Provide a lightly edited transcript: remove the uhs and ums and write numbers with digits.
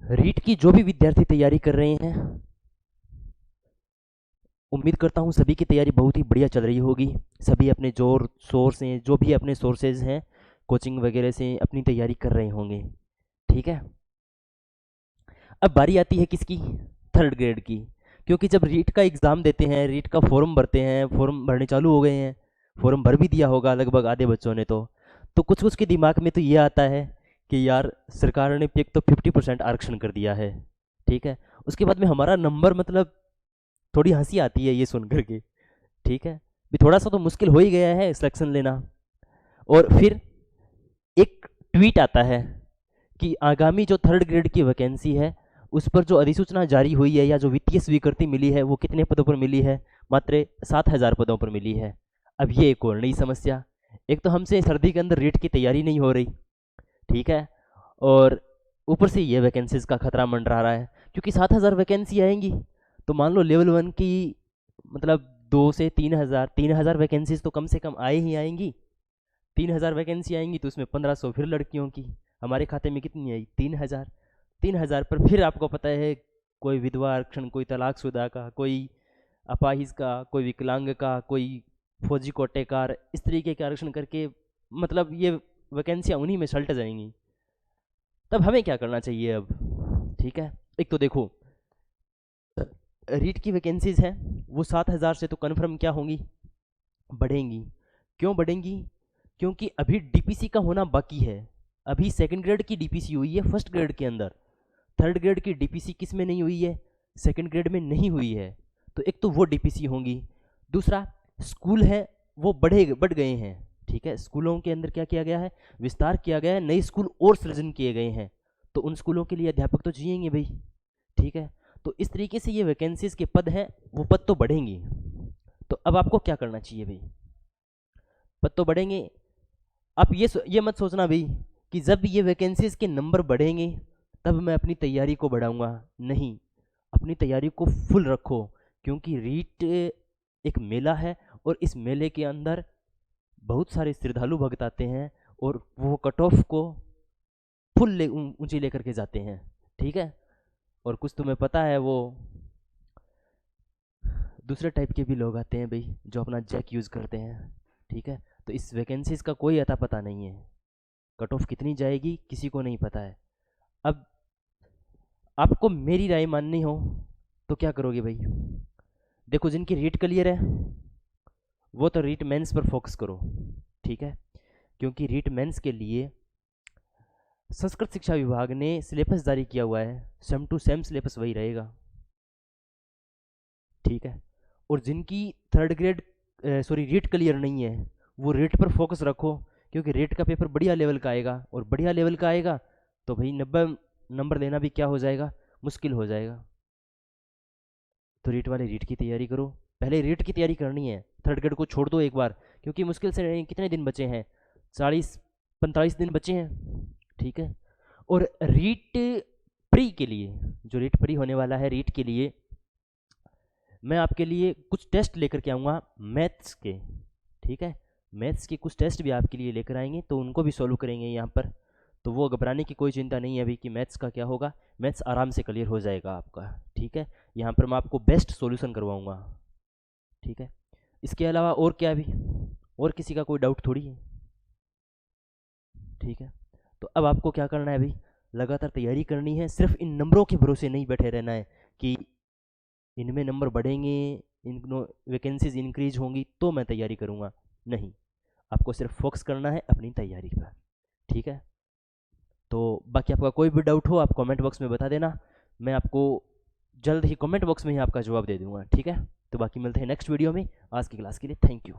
रीट की जो भी विद्यार्थी तैयारी कर रहे हैं, उम्मीद करता हूँ सभी की तैयारी बहुत ही बढ़िया चल रही होगी। सभी अपने जोर शोर से, जो भी अपने सोर्सेज हैं कोचिंग वगैरह से, अपनी तैयारी कर रहे होंगे। ठीक है, अब बारी आती है किसकी? थर्ड ग्रेड की। क्योंकि जब रीट का एग्ज़ाम देते हैं, रीट का फॉर्म भरते हैं, फॉर्म भरने चालू हो गए हैं, फॉर्म भर भी दिया होगा लगभग आधे बच्चों ने, तो कुछ कुछ के दिमाग में तो ये आता है कि यार सरकार ने एक तो 50% आरक्षण कर दिया है। ठीक है, उसके बाद में हमारा नंबर, मतलब थोड़ी हंसी आती है ये सुन करके। ठीक है, भी थोड़ा सा तो मुश्किल हो ही गया है सिलेक्शन लेना। और फिर एक ट्वीट आता है कि आगामी जो थर्ड ग्रेड की वैकेंसी है, उस पर जो अधिसूचना जारी हुई है या जो वित्तीय स्वीकृति मिली है, वो कितने पदों पर मिली है? मात्र 7,000 पदों पर मिली है। अब ये एक और नई समस्या। एक तो हमसे सर्दी के अंदर रीट की तैयारी नहीं हो रही, ठीक है, और ऊपर से ये वैकेंसीज का खतरा मंडरा रहा है। क्योंकि 7,000 वैकेंसी आएंगी तो मान लो लेवल 1 की, मतलब 2 से 3,000 वैकेंसीज तो कम से कम आए ही आएंगी। 3,000 वैकेंसी आएंगी तो उसमें 1,500 फिर लड़कियों की। हमारे खाते में कितनी आई? 3,000। 3,000 पर फिर आपको पता है, कोई विधवा आरक्षण, कोई तलाकशुदा का, कोई अपाहिज का, कोई विकलांग का, कोई फौजी कोटेकार, इस तरीके के आरक्षण करके मतलब ये वैकेंसियाँ उन्हीं में सल्ट जाएंगी। तब हमें क्या करना चाहिए अब? ठीक है, एक तो देखो रीट की वैकेंसीज हैं वो 7,000 से तो कन्फर्म क्या होंगी? बढ़ेंगी। क्यों बढ़ेंगी? क्योंकि अभी डीपीसी का होना बाकी है। अभी सेकंड ग्रेड की डीपीसी हुई है फर्स्ट ग्रेड के अंदर। थर्ड ग्रेड की डीपीसी किस में नहीं हुई है? सेकंड ग्रेड में नहीं हुई है। तो एक तो वो डीपीसी होंगी। दूसरा, स्कूल है वो बढ़ गए हैं। ठीक है, स्कूलों के अंदर क्या किया गया है? विस्तार किया गया है, नए स्कूल और सृजन किए गए हैं। तो उन स्कूलों के लिए अध्यापक तो चाहिए भाई। ठीक है, तो इस तरीके से ये वैकेंसीज के पद हैं, वो पद तो बढ़ेंगी। तो अब आपको क्या करना चाहिए भाई? पद तो बढ़ेंगे। आप ये मत सोचना भाई कि जब ये वैकेंसीज के नंबर बढ़ेंगे तब मैं अपनी तैयारी को बढ़ाऊंगा। नहीं, अपनी तैयारी को फुल रखो। क्योंकि रीट एक मेला है और इस मेले के अंदर बहुत सारे श्रद्धालु भक्त आते हैं और वो कट ऑफ को फुल ऊंची लेकर के जाते हैं। ठीक है, और कुछ तुम्हें पता है, वो दूसरे टाइप के भी लोग आते हैं भाई जो अपना जैक यूज़ करते हैं। ठीक है, तो इस वैकेंसीज का कोई अता पता नहीं है, कट ऑफ कितनी जाएगी किसी को नहीं पता है। अब आपको मेरी राय माननी हो तो क्या करोगे भाई? देखो, जिनकी रीट क्लियर है वो तो रीट मेंस पर फोकस करो। ठीक है, क्योंकि रीट मेंस के लिए संस्कृत शिक्षा विभाग ने सिलेबस जारी किया हुआ है, सेम टू सेम सिलेबस वही रहेगा। ठीक है, और जिनकी third grade sorry REET clear नहीं है, वो रीट पर फोकस रखो। क्योंकि रीट का पेपर बढ़िया लेवल का आएगा, और बढ़िया लेवल का आएगा तो भाई 90 नंबर लेना भी क्या हो जाएगा? मुश्किल हो जाएगा। तो रीट वाले रीट की तैयारी करो। पहले रीट की तैयारी करनी है, थर्ड ग्रेड को छोड़ दो एक बार। क्योंकि मुश्किल से कितने दिन बचे हैं? 40-45 दिन बचे हैं। ठीक है, और रीट प्री के लिए, जो रीट प्री होने वाला है रीट के लिए, मैं आपके लिए कुछ टेस्ट लेकर के आऊँगा मैथ्स के। ठीक है, मैथ्स के कुछ टेस्ट भी आपके लिए लेकर आएंगे, तो उनको भी सॉल्व करेंगे यहाँ पर। तो वो घबराने की कोई चिंता नहीं है अभी कि मैथ्स का क्या होगा। मैथ्स आराम से क्लियर हो जाएगा आपका। ठीक है, यहाँ पर मैं आपको बेस्ट सॉल्यूशन करवाऊँगा। ठीक है, इसके अलावा और क्या अभी? और किसी का कोई डाउट थोड़ी है। ठीक है, तो अब आपको क्या करना है अभी? लगातार तैयारी करनी है। सिर्फ इन नंबरों के भरोसे नहीं बैठे रहना है कि इनमें नंबर बढ़ेंगे, इन वैकेंसीज इंक्रीज होंगी तो मैं तैयारी करूँगा। नहीं, आपको सिर्फ फोकस करना है अपनी तैयारी पर। ठीक है, तो बाकी आपका कोई भी डाउट हो आप कमेंट बॉक्स में बता देना, मैं आपको जल्द ही कमेंट बॉक्स में ही आपका जवाब दे दूंगा। ठीक है, तो बाकी मिलते हैं नेक्स्ट वीडियो में। आज की क्लास के लिए थैंक यू।